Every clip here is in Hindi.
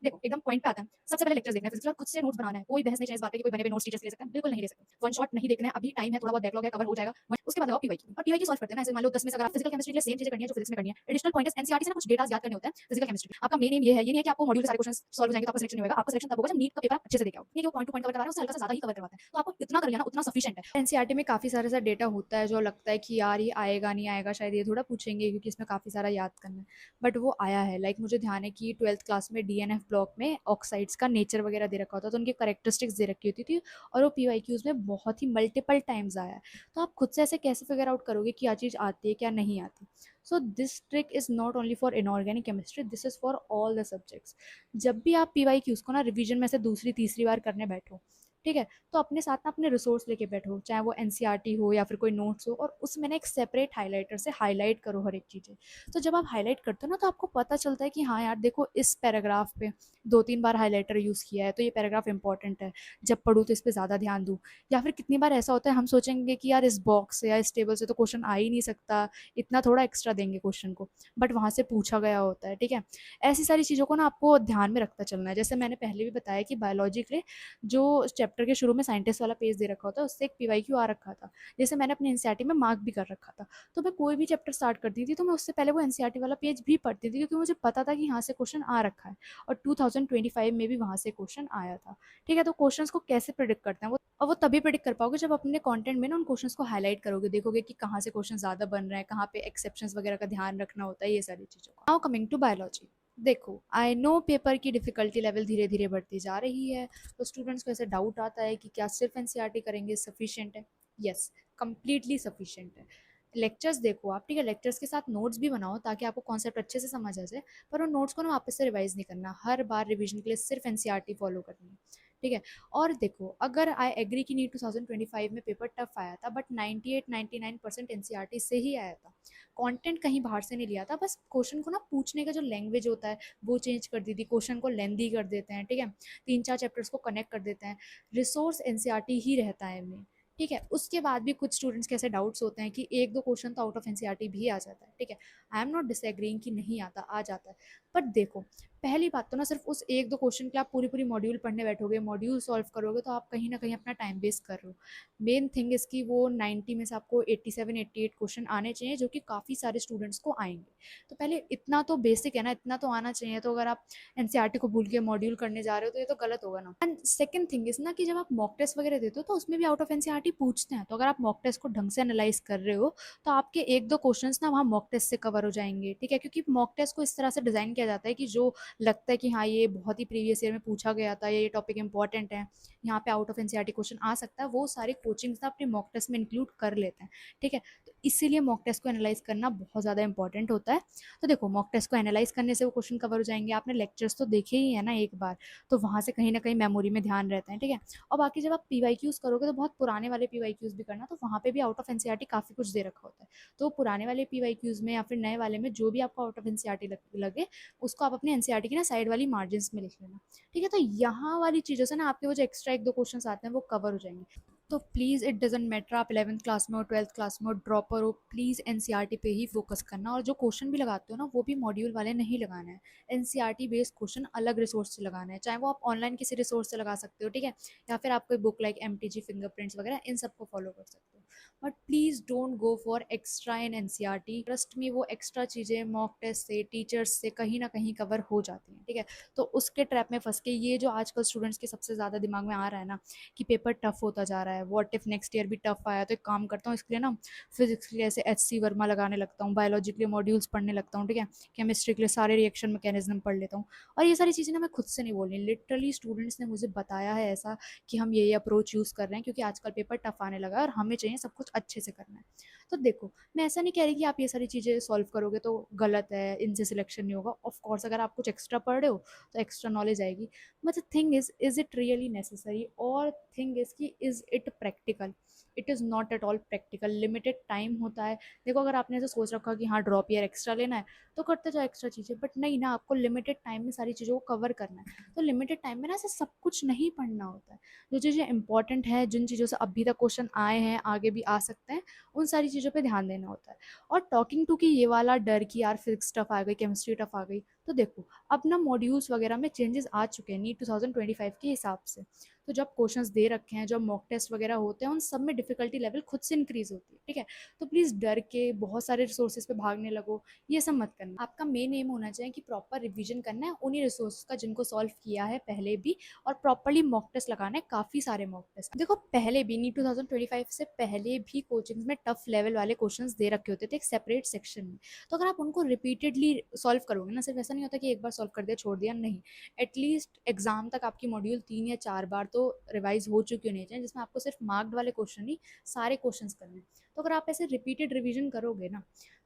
देखो एकदम पॉइंट पे आता है। सबसे पहले लेक्चर्स देखना है, फिजिक्स का खुद से नोट्स बनाना है। कोई बहस नहीं चाहिए इस बात पे कि कोई बने हुए नोट्स टीचर से ले सकते हैं, बिल्कुल नहीं ले सकते। वन शॉट नहीं देखना है, अभी टाइम है, थोड़ा बहुत बैकलॉग है, कवर हो जाएगा। उसके बाद लगाओ पीवाईक्यू और पीवाईक्यू सॉल्व करते हैं ना। ऐसे मान लो 10 में से अगर आप फिजिकल केमिस्ट्री के लिए सेम चीजें करनी है जो फिजिक्स में करनी है, एडिशनल पॉइंट्स एनसीईआरटी से ना कुछ डेटास याद करने होते हैं फिजिकल केमिस्ट्री। आपका मेन एम ये है, ये नहीं है कि आपको मॉड्यूल के सारे क्वेश्चंस सॉल्व हो जाएंगे तो आपका सिलेक्शन नहीं होगा। आपका सिलेक्शन तब होगा जब नीट का पेपर आप अच्छे से देके आओ। ये जो पॉइंट टू पॉइंट कवर करवा रहा है उससे हल्का सा ज्यादा ही कवर करवाते हैं, तो आपको इतना कर लिया ना उतना सफिशिएंट है। एनसीईआरटी में काफी सारा सा डेटा होता है जो लगता है कि यार ये आएगा नहीं आएगा, शायद ये थोड़ा पूछेंगे क्योंकि इसमें काफी सारा याद करना है, बट वो आया है। लाइक मुझे ध्यान है कि 12th क्लास में डीएनएफ ब्लॉक में ऑक्साइड्स का नेचर वगैरह दे रखा होता था, तो उनकी करेक्टरिस्टिक्स दे रखी होती थी और वो पीवाईक्यूज में बहुत ही मल्टीपल टाइम्स आया है। तो आप खुद से ऐसे कैसे फिगर आउट करोगे कि क्या चीज़ आती है क्या नहीं आती। So this trick is not only for inorganic chemistry, this is for all the subjects. जब भी आप पीवाईक्यूज को ना रिवीजन में से दूसरी तीसरी बार करने बैठो, ठीक है, तो अपने साथ ना अपने रिसोर्स लेके बैठो, चाहे वो एनसीईआरटी हो या फिर कोई नोट्स हो, और उसमें ना एक सेपरेट हाईलाइटर से हाईलाइट करो हर एक चीज़ें। तो जब आप हाईलाइट करते हो ना तो आपको पता चलता है कि हाँ यार देखो इस पैराग्राफ पे 2-3 बार हाईलाइटर यूज़ किया है तो ये पैराग्राफ इंपॉर्टेंट है, जब पढ़ूँ तो इस पर ज़्यादा ध्यान दूँ। या फिर कितनी बार ऐसा होता है हम सोचेंगे कि यार इस बॉक्स से या इस टेबल से तो क्वेश्चन आ ही नहीं सकता, इतना थोड़ा एक्स्ट्रा देंगे क्वेश्चन को, बट वहाँ से पूछा गया होता है, ठीक है। ऐसी सारी चीज़ों को ना आपको ध्यान में रखता चलना है। जैसे मैंने पहले भी बताया कि बायोलॉजी के लिए जो चैप्टर के शुरू में साइंटिस्ट वाला पेज दे रखा होता है उससे एक पीवाईक्यू आ रखा था, जैसे मैंने अपने एनसीईआरटी में मार्क भी कर रखा था। तो मैं कोई भी चैप्टर स्टार्ट करती थी तो मैं उससे पहले वो एनसीईआरटी वाला पेज भी पढ़ती थी, क्योंकि मुझे पता था कि यहाँ से क्वेश्चन आ रखा है, और 2025 में भी वहाँ से क्वेश्चन आया था, ठीक है। तो क्वेश्चंस को कैसे प्रिडिक्ट करते हैं वो, और वो तभी प्रिडिक्ट कर पाओगे जब अपने कंटेंट में ना उन क्वेश्चंस को हाईलाइट करोगे, देखोगे कि कहाँ से क्वेश्चन ज़्यादा बन रहे हैं, कहाँ पे एक्सेप्शंस वगैरह का ध्यान रखना होता है, ये सारी चीज़ों का। Now coming to biology. देखो आई नो पेपर की डिफिकल्टी लेवल धीरे धीरे बढ़ती जा रही है, तो स्टूडेंट्स को ऐसे डाउट आता है कि क्या सिर्फ एनसीईआरटी करेंगे सफिशिएंट है। यस, कंप्लीटली सफिशिएंट है। लेक्चर्स देखो आप, ठीक है, लेक्चर्स के साथ नोट्स भी बनाओ ताकि आपको कॉन्सेप्ट अच्छे से समझ आ जाए, पर उन नोट्स को ना वापस से रिवाइज नहीं करना, हर बार रिवीजन के लिए सिर्फ एनसीईआरटी फॉलो करनी है, ठीक है। और देखो अगर आई एग्री कि नीट 2025 में पेपर टफ आया था, बट 98-99% एनसीईआरटी से ही आया था, कंटेंट कहीं बाहर से नहीं लिया था, बस क्वेश्चन को ना पूछने का जो लैंग्वेज होता है वो चेंज कर दी थी, क्वेश्चन को लेंदी कर देते हैं, ठीक है, 3-4 चैप्टर्स को कनेक्ट कर देते हैं, रिसोर्स एनसीईआरटी ही रहता है मेन, ठीक है। उसके बाद भी कुछ स्टूडेंट्स के ऐसे डाउट्स होते हैं कि एक दो क्वेश्चन तो आउट ऑफ एनसीईआरटी भी आ जाता है, ठीक है। आई एम नॉट डिसएग्रीइंग कि नहीं आता, आ जाता है, बट देखो पहली बात तो ना सिर्फ उस एक दो क्वेश्चन के लिए आप पूरी पूरी मॉड्यूल पढ़ने बैठोगे, मॉड्यूल सॉल्व करोगे, तो आप कहीं ना कहीं अपना टाइम वेस्ट कर रहे हो। मेन थिंग इसकी वो 90 में से आपको 87-88 क्वेश्चन आने चाहिए, जो कि काफ़ी सारे स्टूडेंट्स को आएंगे। तो पहले इतना तो बेसिक है ना, इतना तो आना चाहिए। तो अगर आप एनसीईआरटी को भूल के मॉड्यूल करने जा रहे हो तो ये तो गलत होगा ना। एंड सेकंड थिंग इज ना कि जब आप मॉक टेस्ट वगैरह देते हो तो उसमें भी आउट ऑफ एनसीईआरटी पूछते हैं, तो अगर आप मॉक टेस्ट को ढंग से एनालाइज कर रहे हो तो आपके एक दो क्वेश्चंस ना वहाँ मॉक टेस्ट से कवर हो जाएंगे, ठीक है। क्योंकि मॉक टेस्ट को इस तरह से डिजाइन किया जाता है कि जो लगता है कि हाँ ये बहुत ही प्रीवियस ईयर में पूछा गया था, ये टॉपिक इंपॉर्टेंट है, यहाँ पे आउट ऑफ एनसीईआरटी क्वेश्चन आ सकता है, वो सारे कोचिंग्स ना अपने मॉक टेस्ट में इंक्लूड कर लेते हैं, ठीक है। तो इसीलिए मॉक टेस्ट को एनालाइज करना बहुत ज़्यादा इंपॉर्टेंट होता है। तो देखो मॉक टेस्ट को एनालाइज करने से वो क्वेश्चन कवर हो जाएंगे, आपने लेक्चर्स तो देखे ही है ना एक बार, तो वहाँ से कहीं ना कहीं मेमोरी में ध्यान रहता है, ठीक है। और बाकी जब आप पीवाईक्यूज करोगे तो बहुत पुराने वाले पीवाईक्यूज भी करना, तो वहाँ पे भी आउट ऑफ एनसीईआरटी काफ़ी कुछ दे रखा होता है। तो पुराने वाले पीवाईक्यूज में या फिर नए वाले में जो भी आपको आउट ऑफ एनसीईआरटी लगे, उसको आप अपने एनसीईआरटी की ना साइड वाली मार्जिन में लिख लेना, ठीक है। तो यहाँ वाली चीज़ों से ना आपके वो जो एक्स्ट्रा एक दो क्वेश्चन आते हैं वो कवर हो जाएंगे। तो प्लीज़ इट डजेंट मैटर आप 11th क्लास में हो, 12th क्लास में हो, ड्रॉपर हो, प्लीज़ एनसीईआरटी पे ही फोकस करना। और जो क्वेश्चन भी लगाते हो ना वो भी मॉड्यूल वाले नहीं लगाना है, एनसीईआरटी बेस्ड क्वेश्चन अलग रिसोर्स से लगाना है, चाहे वो आप ऑनलाइन किसी रिसोर्स से लगा सकते हो, ठीक है, या फिर आप कोई बुक लाइक एमटीजी फिंगरप्रिंट्स वगैरह इन सबको फॉलो कर सकते हो। But please don't go for extra in NCERT, trust me वो एक्स्ट्रा चीज़ें मॉक टेस्ट से टीचर्स से कहीं ना कहीं कवर हो जाती हैं, ठीक है। तो उसके ट्रैप में फंस के ये जो आजकल स्टूडेंट्स के सबसे ज़्यादा दिमाग में आ रहा है ना कि पेपर टफ होता जा रहा है, व्हाट इफ नेक्स्ट ईयर भी टफ आया, तो एक काम करता हूँ इसके लिए ना फिजिक्स के लिए ऐसे एचसी वर्मा लगाने लगता हूँ, बायोलॉजी के लिए मॉड्यूल्स पढ़ने लगता हूँ, ठीक है, केमिस्ट्री के लिए सारे रिएक्शन मैकेनिज्म पढ़ लेता हूँ। और ये सारी चीज़ें ना मैं खुद से नहीं बोल रही, लिटरली स्टूडेंट्स ने मुझे बताया है ऐसा कि हम ये अप्रोच यूज़ कर रहे हैं क्योंकि आजकल पेपर टफ आने लगा है और हमें चाहिए सब कुछ अच्छे से करना है। तो देखो मैं ऐसा नहीं कह रही कि आप ये सारी चीज़ें सॉल्व करोगे तो गलत है, इनसे सिलेक्शन नहीं होगा, ऑफ कोर्स अगर आप कुछ एक्स्ट्रा पढ़ रहे हो तो एक्स्ट्रा नॉलेज आएगी, but the thing is it really necessary, और थिंग इज कि is it practical. It is not at all practical, limited time होता है। देखो अगर आपने ऐसे सोच रखा कि हाँ ड्रॉप ईयर एक्स्ट्रा लेना है तो करते जाओ एक्स्ट्रा चीज़ें, बट नहीं ना, आपको लिमिटेड टाइम में सारी चीज़ों को कवर करना है। तो लिमिटेड टाइम में ना ऐसे सब कुछ नहीं पढ़ना होता है, जो चीज़ें इंपॉर्टेंट है, जिन चीज़ों से अभी तक क्वेश्चन आए हैं आगे भी आ सकते हैं, उन सारी चीज़ों पे ध्यान देना होता है। और टॉकिंग टू कि ये वाला डर कि यार फिजिक्स टफ आ गई, केमिस्ट्री टफ आ गई, तो देखो अब ना मॉड्यूल्स वगैरह में चेंजेस आ चुके हैं नीट 2025 के हिसाब से। तो जब क्वेश्चंस दे रखे हैं, जब मॉक टेस्ट वगैरह होते हैं, उन सब में डिफिकल्टी लेवल खुद से इंक्रीज होती है, ठीक है। तो प्लीज़ डर के बहुत सारे रिसोर्सेज पे भागने लगो, ये सब मत करना। आपका मेन एम होना चाहिए कि प्रॉपर रिवीजन करना है उन्हीं रिसोर्स का जिनको सॉल्व किया है पहले भी, और प्रॉपरली मॉक टेस्ट लगाना है, काफ़ी सारे मॉक टेस्ट। देखो पहले भी नीट 2025 से पहले भी कोचिंग में टफ लेवल वाले क्वेश्चंस दे रखे होते थे एक सेपरेट सेक्शन में। तो अगर आप उनको रिपीटेडली सॉल्व करोगे ना, सिर्फ ऐसा नहीं होता कि एक बार सॉल्व कर दिया छोड़ दिया, नहीं, एटलीस्ट एग्जाम तक आपकी मॉड्यूल 3 या 4 बार तो रिवाइज हो चुकी होनी चाहिए, जिसमें आपको सिर्फ मार्क्ड वाले क्वेश्चन नहीं, सारे क्वेश्चंस करने हैं। तो अगर आप ऐसे रिपीटेड रिवीजन करोगे ना,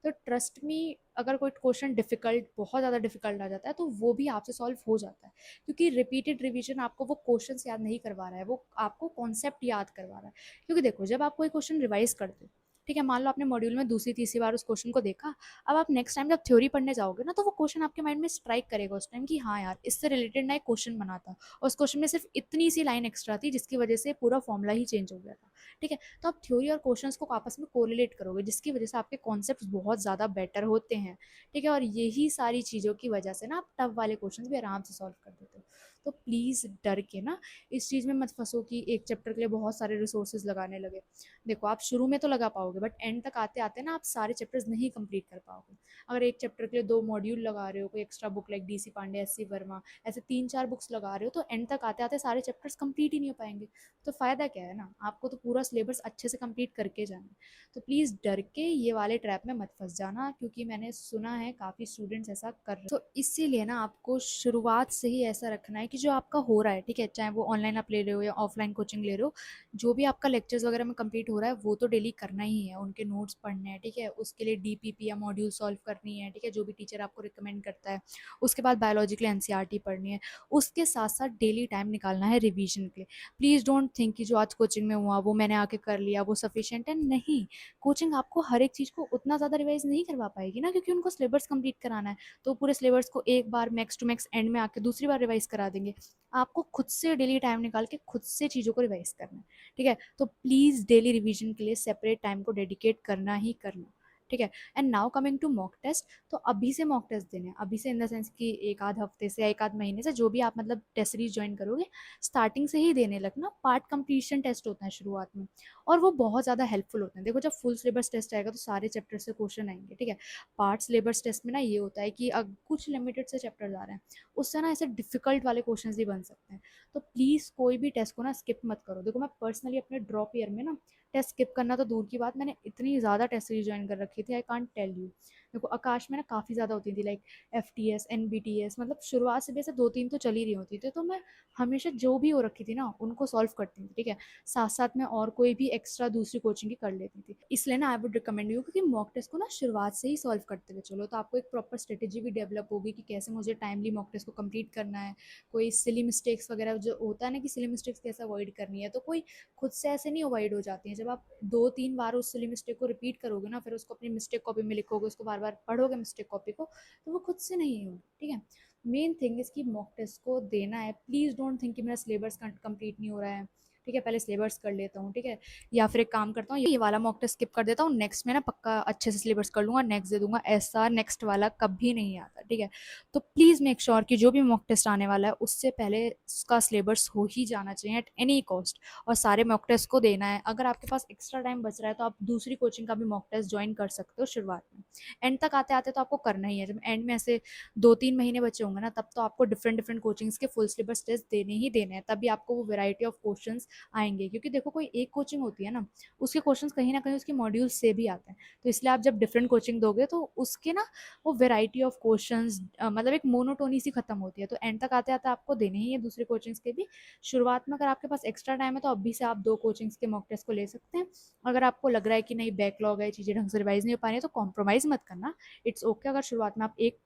तो ट्रस्ट मी, अगर कोई क्वेश्चन डिफिकल्ट, बहुत ज़्यादा डिफिकल्ट आ जाता है, तो वो भी आपसे सॉल्व हो जाता है। क्योंकि रिपीटेड रिवीजन आपको वो क्वेश्चन याद नहीं करवा रहा है, वो आपको कॉन्सेप्ट याद करवा रहा है। क्योंकि देखो जब आप कोई क्वेश्चन रिवाइज करते हो, ठीक है, मान लो आपने मॉड्यूल में दूसरी तीसरी बार उस क्वेश्चन को देखा, अब आप नेक्स्ट टाइम जब थ्योरी पढ़ने जाओगे ना, तो वो क्वेश्चन आपके माइंड में स्ट्राइक करेगा उस टाइम कि हाँ यार, इससे रिलेटेड ना एक क्वेश्चन बना था, और उस क्वेश्चन में सिर्फ इतनी सी लाइन एक्स्ट्रा थी जिसकी वजह से पूरा फॉर्मूला ही चेंज हो गया था, ठीक है। तो आप थ्योरी और क्वेश्चंस को आपस में कोरिलेट करोगे, जिसकी वजह से आपके कॉन्सेप्ट बहुत ज़्यादा बेटर होते हैं, ठीक है। और यही सारी चीज़ों की वजह से ना आप टफ वाले क्वेश्चन भी आराम से सॉल्व कर देते हो। तो प्लीज़ डर के ना इस चीज़ में मत फंसो कि एक चैप्टर के लिए बहुत सारे रिसोर्सेज लगाने लगे। देखो आप शुरू में तो लगा पाओगे, बट एंड तक आते आते ना आप सारे चैप्टर्स नहीं कंप्लीट कर पाओगे। अगर एक चैप्टर के लिए 2 मॉड्यूल लगा रहे हो, कोई extra book like D C Pandey, S C Verma, ऐसे 3 4 बुक्स लगा रहे हो, तो एंड तक आते आते सारे चैप्टर्स कंप्लीट ही नहीं हो पाएंगे। तो फ़ायदा क्या है ना, आपको तो पूरा सिलेबस अच्छे से कंप्लीट करके जाना है। तो प्लीज़ डर के ये वाले ट्रैप में मत फंस जाना, क्योंकि मैंने सुना है काफ़ी स्टूडेंट्स ऐसा कर रहे हैं। तो इसीलिए ना आपको शुरुआत से ही ऐसा रखना है कि जो आपका हो रहा है, ठीक है, चाहे वो ऑनलाइन आप ले रहे हो या ऑफलाइन कोचिंग ले रहे हो, जो भी आपका लेक्चर्स वगैरह में कंप्लीट हो रहा है वो तो डेली करना ही है, उनके नोट्स पढ़ने हैं, ठीक है, उसके लिए डीपीपी या मॉड्यूल सॉल्व करनी है, ठीक है, जो भी टीचर आपको रिकमेंड करता है। उसके बाद बायोलॉजी के लिए एनसीईआरटी पढ़नी है। उसके साथ साथ डेली टाइम निकालना है रिवीजन के लिए। प्लीज़ डोंट थिंक कि जो आज कोचिंग में हुआ वो मैंने आके कर लिया वो सफिशिएंट है, नहीं। कोचिंग आपको हर एक चीज़ को उतना ज़्यादा रिवाइज नहीं करवा पाएगी ना, क्योंकि उनको सिलेबस कंप्लीट कराना है। तो पूरे सिलेबस को एक बार मैक्स टू मैक्स एंड में आके दूसरी बार रिवाइज करा देंगे। आपको खुद से डेली टाइम निकाल के खुद से चीज़ों को रिवाइज करना है, ठीक है। तो प्लीज़ डेली रिवीजन के लिए सेपरेट टाइम को डेडिकेट करना ही करना, ठीक है। And now coming to mock test, तो अभी से मॉक टेस्ट देने हैं, अभी से इन द सेंस कि एक आध हफ्ते से या एक आध महीने से, जो भी आप मतलब टेस्ट सीरीज ज्वाइन करोगे, स्टार्टिंग से ही देने लगना। पार्ट कंप्लीशन टेस्ट होता है शुरुआत में, और वो बहुत ज़्यादा हेल्पफुल होते हैं। देखो जब फुल सिलेबस टेस्ट आएगा तो सारे चैप्टर से क्वेश्चन आएंगे, ठीक है। पार्ट सिलेबस टेस्ट में ना ये होता है कि अब कुछ लिमिटेड से चैप्टर आ रहे हैं, उससे ना ऐसे डिफिकल्ट वाले क्वेश्चन भी बन सकते हैं। तो प्लीज़ कोई भी टेस्ट को ना स्किप मत करो। देखो मैं पर्सनली अपने ड्रॉप ईयर में ना, टेस्ट स्किप करना तो दूर की बात, मैंने इतनी ज़्यादा टेस्ट सीरीज ज्वाइन कर रखी थी, आई कांट टेल यू। देखो आकाश में ना काफ़ी ज़्यादा होती थी, लाइक FTS NBTS, मतलब शुरुआत से भी ऐसे 2 3 तो चल ही रही होती थी। तो मैं हमेशा जो भी हो रखी थी ना उनको सॉल्व करती थी, ठीक है। साथ साथ में और कोई भी एक्स्ट्रा दूसरी कोचिंग की कर लेती थी। इसलिए ना आई वुड रिकमेंड यू, क्योंकि मॉक टेस्ट को ना शुरुआत से ही सॉल्व करते हुए चलो, तो आपको एक प्रॉपर स्ट्रेटेजी भी डेवलप होगी कि कैसे मुझे टाइमली मॉक टेस्ट को कंप्लीट करना है। कोई सिली मिस्टेक्स वगैरह जो होता है ना कि सिली मिस्टेक्स कैसे अवॉइड करनी है, तो कोई खुद से ऐसे नहीं अवॉइड हो जाती हैं। जब आप 2 3 बार उस सिली मिस्टेक को रिपीट करोगे ना, फिर उसको अपनी मिस्टेक कॉपी में लिखोगे, उसको बार बार पढ़ोगे मिस्टेक कॉपी को, तो वो खुद से नहीं होगी, ठीक है। मेन थिंग इसकी मॉक टेस्ट को देना है। प्लीज़ डोंट थिंक कि मेरा सिलेबस कंप्लीट नहीं हो रहा है, ठीक है, पहले सिलेबस कर लेता हूँ, ठीक है। या फिर एक काम करता हूँ, ये वाला मॉक टेस्ट स्किप कर देता हूँ, नेक्स्ट में ना पक्का अच्छे से सिलेबस कर लूँगा, नेक्स्ट दे दूंगा, ऐसा नेक्स्ट वाला कभी नहीं आता, ठीक है। तो प्लीज़ मेक श्योर कि जो भी मॉक टेस्ट आने वाला है उससे पहले उसका सिलेबस हो ही जाना चाहिए एट एनी कॉस्ट, और सारे मॉक टेस्ट को देना है। अगर आपके पास एक्स्ट्रा टाइम बच रहा है तो आप दूसरी कोचिंग का भी मॉक टेस्ट ज्वाइन कर सकते हो शुरुआत में। एंड तक आते आते तो आपको करना ही है, जब एंड में ऐसे 2 3 महीने बचे होंगे ना, तब तो आपको डिफरेंट डिफरेंट कोचिंग्स के फुल सिलेबस टेस्ट देने ही देने हैं, तभी आपको वो वेराइटी ऑफ क्वेश्चन आएंगे। क्योंकि देखो कोई एक कोचिंग होती है ना, उसके क्वेश्चन कहीं ना कहीं उसके मॉड्यूल से भी आते हैं, तो इसलिए आप जब डिफरेंट कोचिंग दोगे तो उसके ना वो वेराइटी ऑफ क्वेश्चंस, मतलब एक मोनोटोनी सी खत्म होती है। तो एंड तक आते आते आपको देने ही है दूसरे कोचिंग्स के भी। शुरुआत में अगर आपके पास एक्स्ट्रा टाइम है तो अभी से आप 2 कोचिंग्स के मॉक टेस्ट को ले सकते हैं। अगर आपको लग रहा है कि नहीं बैकलॉग है, चीज़ें ढंग से रिवाइज नहीं हो पा रही है, तो कॉम्प्रोमाइज़ मत करना, इट्स ओके। अगर शुरुआत में आप एक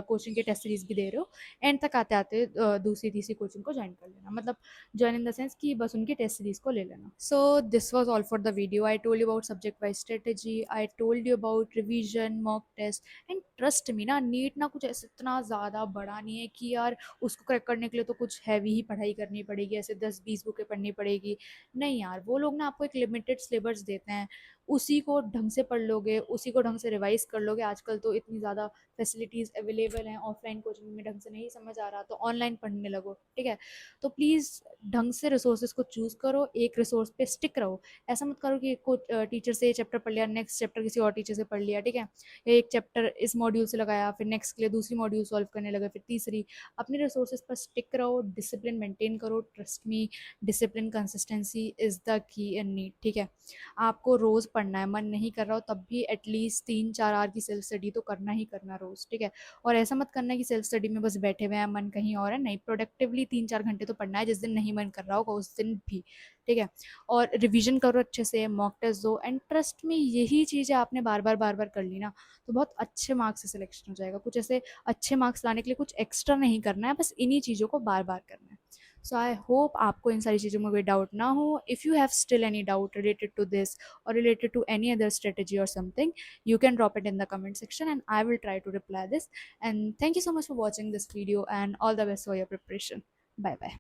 कोचिंग के टेस्ट सीरीज भी दे रहे हो, एंड तक आते आते दूसरी तीसरी कोचिंग को ज्वाइन कर लेना, मतलब ज्वाइन इन द सेंस कि बस उनकी टेस्ट सीरीज को ले लेना। So this was all for the video. I told you about subject wise strategy, I told you about revision, mock test, and trust me ना, नीट ना कुछ ऐसे इतना ज़्यादा बड़ा नहीं है कि यार उसको क्रैक करने के लिए तो कुछ हैवी ही पढ़ाई करनी पड़ेगी, ऐसे 10 20 बुकें पढ़नी पड़ेगी। नहीं यार, वो लोग ना आपको एक लिमिटेड सिलेबस देते हैं, उसी को ढंग से पढ़ लोगे, उसी को ढंग से रिवाइज कर लोगे। आजकल तो इतनी ज़्यादा फैसिलिटीज़ अवेलेबल हैं, ऑफलाइन कोचिंग में ढंग से नहीं समझ आ रहा तो ऑनलाइन पढ़ने लगो, ठीक है। तो प्लीज़ ढंग से रिसोर्सेज को चूज़ करो, एक रिसोर्स पे स्टिक रहो। ऐसा मत करो कि टीचर से ये चैप्टर पढ़ लिया, नेक्स्ट चैप्टर किसी और टीचर से पढ़ लिया, ठीक है। एक चैप्टर इस मॉड्यूल से लगाया, फिर नेक्स्ट के लिए दूसरी मॉड्यूल सॉल्व करने लगे, फिर तीसरी। अपने रिसोर्सेज पर स्टिक रहो, डिसिप्लिन मेंटेन करो। Trust me, discipline consistency is the key and need, ठीक है। आपको रोज़ पढ़ना है, मन नहीं कर रहा हो तब भी एटलीस्ट 3-4 आवर की सेल्फ स्टडी तो करना ही करना रोज़, ठीक है। और ऐसा मत करना कि सेल्फ स्टडी में बस बैठे हुए हैं, मन कहीं और है, नहीं, प्रोडक्टिवली 3-4 घंटे तो पढ़ना है। जिस दिन नहीं मन कर रहा होगा उस दिन भी, ठीक है। और रिवीजन करो अच्छे से, मॉक टेस्ट दो, एंड ट्रस्ट में यही चीज़ें आपने बार बार कर ली ना, तो बहुत अच्छे मार्क्स से सिलेक्शन हो जाएगा। कुछ ऐसे अच्छे मार्क्स लाने के लिए कुछ एक्स्ट्रा नहीं करना है, बस इन्हीं चीज़ों को बार बार करना है। सो आई होप आपको इन सारी चीज़ों में कोई डाउट ना हो। If you have still any doubt related to this or related to any other strategy or something, you can drop it in the comment section and I will try to reply this. And thank you so much for watching this video, and all the best for your preparation. Bye bye.